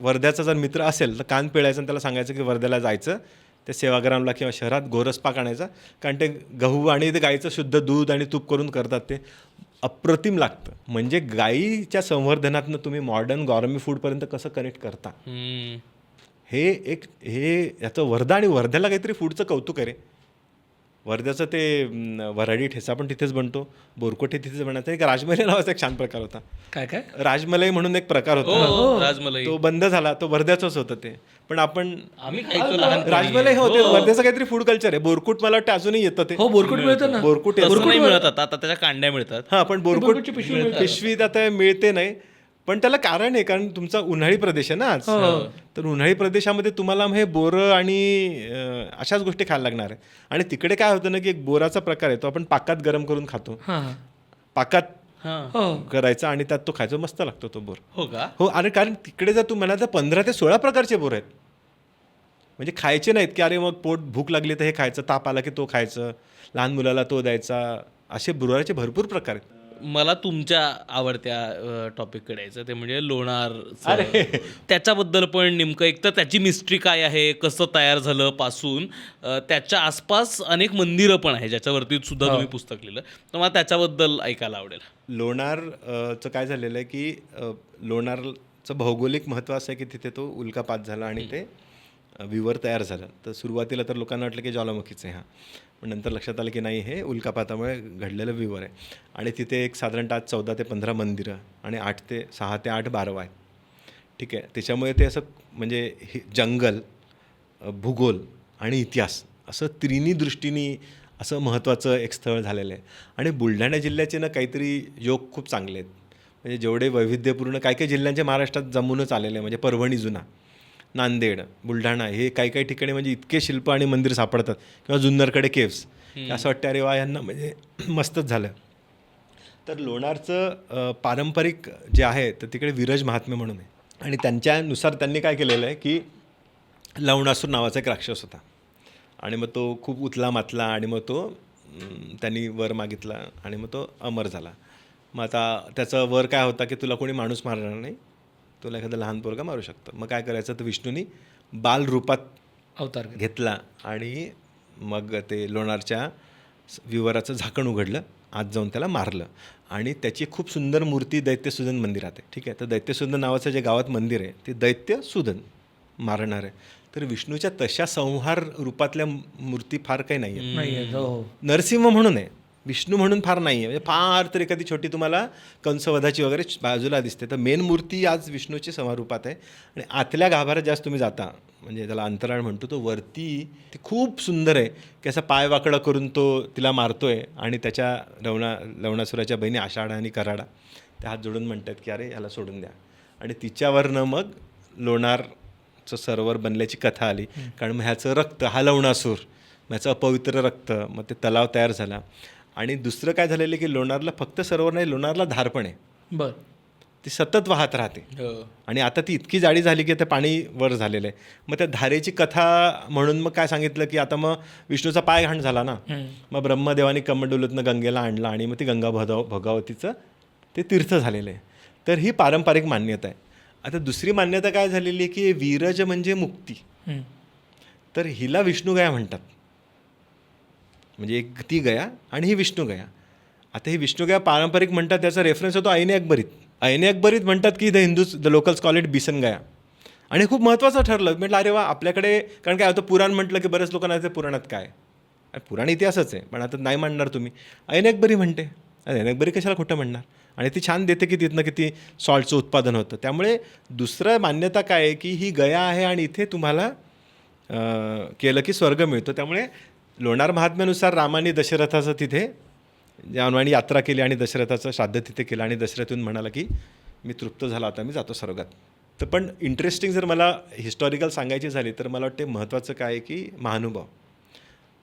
वर्ध्याचा जर मित्र असेल तर कान पिळायचं आणि त्याला सांगायचं की वर्ध्याला जायचं, त्या सेवाग्रामला किंवा शहरात गोरसपाक आणायचा, कारण ते गहू आणि ते गाईचं शुद्ध दूध आणि तूप करून करतात, ते अप्रतिम लागतं. म्हणजे गाईच्या संवर्धनातनं तुम्ही मॉडर्न गॉर्मी फूडपर्यंत कसं कनेक्ट करता, हे याचं वर्धा आणि वर्ध्याला काहीतरी फूडचं कौतुक आहे रे. वर्ध्याचं ते वऱ्हाडी ठेचा पण तिथेच बनतो, बोरकोटे तिथेच बनवतात. एक राजमलाई नावाचा एक छान प्रकार होता. काय काय राजमलाई म्हणून एक प्रकार होता, राजमलाई तो बंद झाला. तो वर्ध्याचंच होतं ते, पण आपण आम्ही खायचो लहानपणी. राजमलाई होते. वर्ध्याचं काहीतरी फूड कल्चर आहे. बोरकुट मला वाटतं अजूनही येतं ते. हो बोरकुट मिळतं ना. बोरकुट तसं नाही मिळत आता त्याच्या कांड्या मिळतात. हां, पण बोरकुट बोरकुटची पिशवी मिळते. पिशवी आता मिळते नाही. पण त्याला कारण आहे, कारण तुमचा उन्हाळी प्रदेश आहे ना आज. तर उन्हाळी प्रदेशामध्ये तुम्हाला हे बोरं आणि अशाच गोष्टी खायला लागणार आहे. आणि तिकडे काय होतं ना, की एक बोराचा प्रकार आहे, तो आपण पाकात गरम करून खातो. पाकात करायचा आणि त्यात तो खायचा, मस्त लागतो तो बोर. हो का? हो. आणि कारण तिकडे जर तू म्हणाल तर 15 ते 16 प्रकारचे बोर आहेत. म्हणजे खायचे नाहीत की अरे मग पोट भूक लागली तर हे खायचं, ताप आला की तो खायचं, लहान मुलाला तो द्यायचा, असे बोराचे भरपूर प्रकार आहेत. मला तुमच्या आवडत्या टॉपिककडे यायचं, ते म्हणजे लोणार. त्याच्याबद्दल पण नेमकं एक तर त्याची मिस्ट्री काय आहे, कसं तयार झालं पासून, त्याच्या आसपास अनेक मंदिरं पण आहे ज्याच्यावरती सुद्धा तुम्ही पुस्तक लिहिलं, तर मला त्याच्याबद्दल ऐकायला आवडेल. लोणारचं काय झालेलं आहे की लोणारचं भौगोलिक महत्त्व असं आहे की तिथे तो उल्कापात झाला आणि ते विवर तयार झालं. तर सुरुवातीला तर लोकांना वाटलं की ज्वालामुखीचं आहे, पण नंतर लक्षात आलं की नाही, हे उल्कापातामुळे घडलेलं विवर आहे. आणि तिथे एक साधारणतः 14 ते 15 मंदिरं आणि 6 ते 8 बारवा आहेत. ठीक आहे. त्याच्यामुळे ते असं म्हणजे हे जंगल, भूगोल आणि इतिहास असं तिन्ही दृष्टीने असं महत्त्वाचं एक स्थळ झालेलं आहे. आणि बुलढाणा जिल्ह्याचे ना काहीतरी योग खूप चांगले आहेत. म्हणजे जेवढे वैविध्यपूर्ण काही काही जिल्ह्यांचे महाराष्ट्रात जमूनच आलेले आहे. म्हणजे परभणी जुना, नांदेड, बुलढाणा, हे काही काही ठिकाणी म्हणजे इतके शिल्प आणि मंदिर सापडतात, किंवा जुन्नरकडे केव्स. असं वाटतं अरे वा, यांना म्हणजे मस्तच झालं. तर लोणारचं पारंपरिक जे आहे तर तिकडे विरज महात्म्य म्हणून आहे. आणि त्यांच्यानुसार त्यांनी काय केलेलं आहे की लवणासूर नावाचा एक राक्षस होता, आणि मग तो खूप उतला मातला, आणि मग तो त्यांनी वर मागितला आणि मग तो अमर झाला. मग आता त्याचा वर काय होता की तुला कोणी माणूस मारणार नाही, तुला एखादं लहान पोरगा मारू शकतं. मग काय करायचं, तर विष्णूनी बाल रूपात अवतार घेतला आणि मग ते लोणारच्या विवराचं झाकण उघडलं, आत जाऊन त्याला मारलं. आणि त्याची खूप सुंदर मूर्ती दैत्यसूदन मंदिरात आहे. ठीक आहे. तर दैत्यसूदन नावाचं जे गावात मंदिर आहे ते दैत्यसूदन मारणार आहे. तर विष्णूच्या तशा संहार रूपातल्या मूर्ती फार काही नाही आहेत. नरसिंह म्हणून आहे, विष्णू म्हणून फार नाही आहे. म्हणजे फार तर एखादी छोटी तुम्हाला कंसवधाची वगैरे बाजूला दिसते. तर मेन मूर्ती आज विष्णूची संहार रूपात आहे. आणि आतल्या गाभाऱ्यात जास्त तुम्ही जाता, म्हणजे त्याला अंतराळ म्हणतो, तो वरती ती खूप सुंदर आहे की असा पाय वाकडा करून तो तिला मारतोय. आणि त्याच्या लवणासुराच्या बहिणी आषाढा आणि कराडा त्या हात जोडून म्हणतात की अरे याला सोडून द्या. आणि तिच्यावरनं मग लोणारचं सरोवर बनल्याची कथा आली. कारण मग ह्याचं रक्त, हा लवणासूर, ह्याचं अपवित्र रक्त, मग ते तलाव तयार झाला. आणि दुसरं काय झालेलं की लोणारला फक्त सरोवर नाही, लोणारला धार पण आहे. बरं. ती सतत वाहत राहते. आणि आता ती इतकी जाडी झाली की ते पाणी वर झालेलं आहे. मग त्या धारेची कथा म्हणून मग काय सांगितलं की आता मग विष्णूचा पाय घाण झाला ना, मग ब्रह्मदेवानी कमंडलूतनं गंगेला आणलं आणि मग ती गंगा भोगावतीचं ते तीर्थ झालेलं आहे. तर ही पारंपरिक मान्यता आहे. आता दुसरी मान्यता काय झालेली आहे की वीरज म्हणजे मुक्ती. तर हिला विष्णू गया म्हणतात. म्हणजे एक ती गया आणि ही विष्णू गया. आता ही विष्णू गया पारंपरिक म्हणतात, त्याचा रेफरन्स होतो ऐने अकबरीत. ऐने अकबरीत म्हणतात की द लोकल्स कॉल इट बिसन गया. आणि खूप महत्त्वाचं ठरलं. म्हटलं अरे वा, आपल्याकडे कारण काय होतं, पुराण म्हटलं की बरेच लोकांना ते पुराणात काय, पुराण इतिहासच आहे, पण आता नाही म्हणणार तुम्ही, ऐने अकबरी म्हणते. ऐने अकबरी कशाला खोटं म्हणणार. आणि ती छान देते की तिथनं किती सॉल्टचं उत्पादन होतं. त्यामुळे दुसरं मान्यता काय आहे की ही गया आहे आणि इथे तुम्हाला केलं की स्वर्ग मिळतो. त्यामुळे लोणार महात्म्यानुसार रामाने दशरथाचं तिथे जानवाणी यात्रा केली आणि दशरथाचं श्राद्ध तिथे केलं. आणि दशरथून म्हणाला की मी तृप्त झाला, आता मी जातो स्वर्गात. तर पण इंटरेस्टिंग जर मला हिस्टॉरिकल सांगायची झाली तर मला वाटते महत्त्वाचं काय आहे की महानुभाव.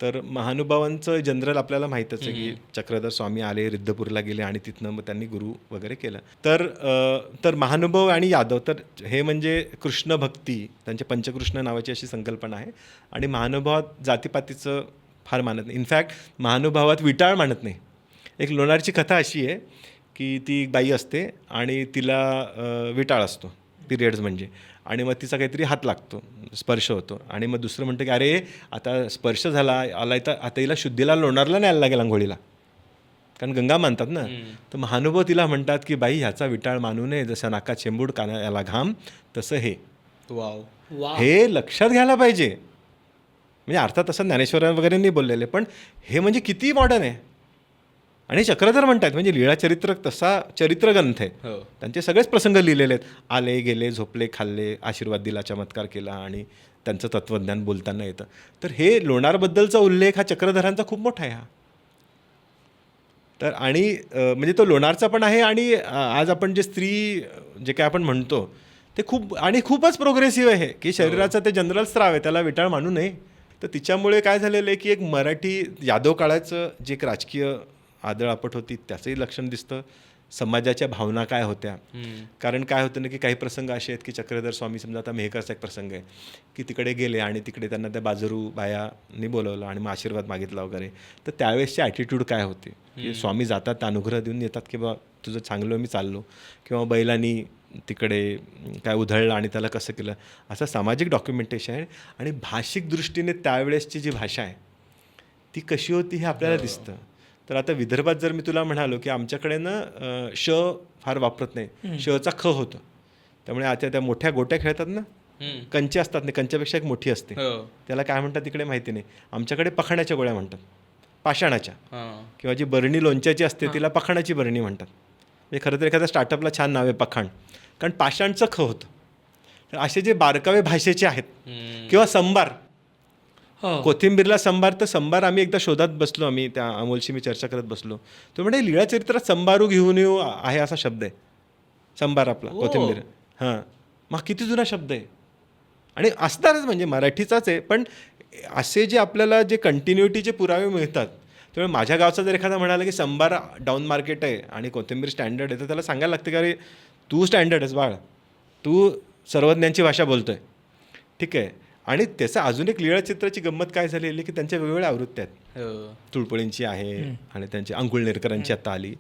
तर महानुभावांचं जनरल आपल्याला माहीतच आहे की चक्रधर स्वामी आले, रिद्धपूरला गेले आणि तिथनं मग त्यांनी गुरु वगैरे केलं. तर महानुभाव आणि यादव, तर हे म्हणजे कृष्ण भक्ती, त्यांचे पंचकृष्ण नावाची अशी संकल्पना आहे. आणि महानुभावात जातीपातीचं फार मानत नाही. इनफॅक्ट महानुभावात विटाळ मानत नाही. एक लोणारची कथा अशी आहे की ती बाई असते आणि तिला विटाळ असतो. पिरियड्स म्हणजे. आणि मग तिचा काहीतरी हात लागतो, स्पर्श होतो. आणि मग दुसरं म्हणतं की अरे आता स्पर्श झाला आला तर आता हिला शुद्धीला लोणारला न्यायला लागेल आंघोळीला, कारण गंगा मानतात ना. तर महानुभव तिला म्हणतात की बाई ह्याचा विटाळ मानू नये, जसं नाकात शेंबूड कानाला घाम तसं हे. वाव. हे लक्षात घ्यायला पाहिजे. म्हणजे अर्थात तसं ज्ञानेश्वर वगैरे नाही बोललेले, पण हे म्हणजे किती मॉडर्न आहे. आणि चक्रधर म्हणतात म्हणजे लीळा चरित्र तसा चरित्रग्रंथ आहे. हो. त्यांचे सगळेच प्रसंग लिहिलेले आहेत. आले गेले, झोपले, खाल्ले, आशीर्वाद दिला, चमत्कार केला आणि त्यांचं तत्त्वज्ञान बोलताना येतं. तर हे लोणारबद्दलचा उल्लेख हा चक्रधरांचा खूप मोठा आहे हा. तर आणि म्हणजे तो लोणारचा पण आहे. आणि आज आपण जे स्त्री जे काय आपण म्हणतो ते खूपच प्रोग्रेसिव्ह आहे की शरीराचा ते जनरल स्त्राव आहे, त्याला विटाळ मानू नये. तर तिच्यामुळे काय झालेलं आहे की एक मराठी यादव काळाचं जे एक राजकीय आदळआपट होती त्याचंही लक्षण दिसतं. समाजाच्या भावना काय होत्या, कारण काय होतं ना की काही प्रसंग असे आहेत की चक्रधर स्वामी, समजा आता मेहकरचा एक प्रसंग आहे की तिकडे गेले आणि तिकडे त्यांना त्या बाजरू बायानी बोलवलं आणि मग आशीर्वाद मागितला वगैरे. तर त्यावेळेसची ॲटिट्यूड काय होती की स्वामी जातात अनुग्रह देऊन येतात की बा तुझं चांगलं मी चाललो, किंवा बैलांनी तिकडे काय उधळलं आणि त्याला कसं केलं, असं सामाजिक डॉक्युमेंटेशन आहे. आणि भाषिक दृष्टीने त्यावेळेसची जी भाषा आहे ती कशी होती हे आपल्याला दिसतं. तर आता विदर्भात जर मी तुला म्हणालो की आमच्याकडे ना श फार वापरत नाही, शचा ख होतं. त्यामुळे आता त्या मोठ्या गोट्या खेळतात ना, कंचे असतात नाही, कंच्यापेक्षा एक मोठी असते, त्याला काय म्हणतात तिकडे माहिती नाही. आमच्याकडे पखाण्याच्या गोळ्या म्हणतात, पाषाणाच्या, किंवा जी बरणी लोणच्याची असते तिला पखाणाची बरणी म्हणतात. म्हणजे खरं तर एखाद्या स्टार्टअपला छान नाव आहे पखाण, कारण पाषाणचं ख होतं. तर असे जे बारकावे भाषेचे आहेत, किंवा संबार, कोथिंबीरला संबार. तर संबार आम्ही एकदा शोधात बसलो, आम्ही त्या अमोलशी मी चर्चा करत बसलो. तो म्हणजे लीळा चरित्रात संबारू घेऊन येऊ आहे असा शब्द आहे संबार आपला, कोथिंबीर. हां, मग किती जुना शब्द आहे आणि असणारच म्हणजे मराठीचाच आहे. पण असे जे आपल्याला जे कंटिन्युटीचे पुरावे मिळतात, त्यामुळे माझ्या गावचा जर एखादा म्हणाला की संबार डाऊन मार्केट आहे आणि कोथिंबीर स्टँडर्ड आहे, तर त्याला सांगायला लागतं की अरे तू स्टँडर्ड आहेस बाळ, तू सर्वज्ञांची भाषा बोलतो आहे, ठीक आहे. आणि त्याचं अजून एक लीळा चित्राची गंमत काय झालेली की त्यांच्या वेगवेगळ्या आवृत्त्या आहेत. तुळपुळींची आहे आणि त्यांची अंकुळ नेरकरांची आता आली,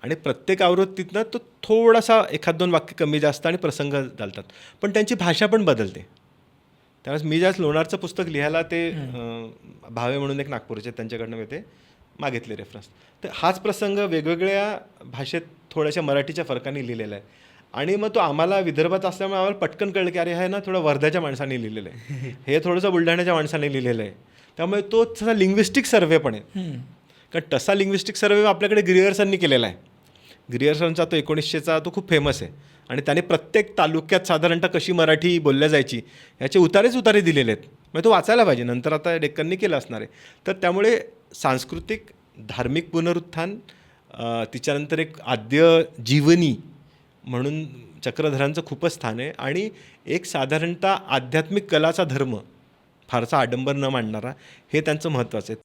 आणि प्रत्येक आवृत्तीतनं तो थोडासा एखाद दोन वाक्य कमी जास्त आणि प्रसंग घालतात, पण त्यांची भाषा पण बदलते. त्यावेळेस मी ज्यावेळेस लोणारचं पुस्तक लिहायला ते भावे म्हणून एक नागपूरचे, त्यांच्याकडनं मी ते मागितले रेफरन्स. तर हाच प्रसंग वेगवेगळ्या भाषेत थोड्याशा मराठीच्या फरकाने लिहिलेला आहे. आणि मग तो आम्हाला विदर्भात असल्यामुळे आम्हाला पटकन कळलं की अरे हे ना थोडं वर्ध्याच्या माणसाने लिहिलेलं आहे, हे थोडंसं बुलढाण्याच्या माणसाने लिहिलेलं आहे. त्यामुळे तो तसा लिंग्विस्टिक सर्वे पण आहे, कारण तसा लिंग्विस्टिक सर्वे आपल्याकडे ग्रिअर्सननी केलेला आहे. ग्रिअर्सनचा तो 1900चा तो खूप फेमस आहे, आणि त्याने प्रत्येक तालुक्यात साधारणतः कशी मराठी बोलल्या जायची याचे उतारे दिलेले आहेत. म्हणजे तो वाचायला पाहिजे, नंतर आता डेक्कननी केलं असणार आहे. तर त्यामुळे सांस्कृतिक धार्मिक पुनरुत्थान, तिच्यानंतर एक आद्य जीवनी म्हणून चक्रधरांचं खूपच स्थान आहे. आणि एक साधारणतः आध्यात्मिक कलाचा धर्म, फारसा आडंबर न मांडणारा, हे त्यांचं महत्त्वाचं आहे.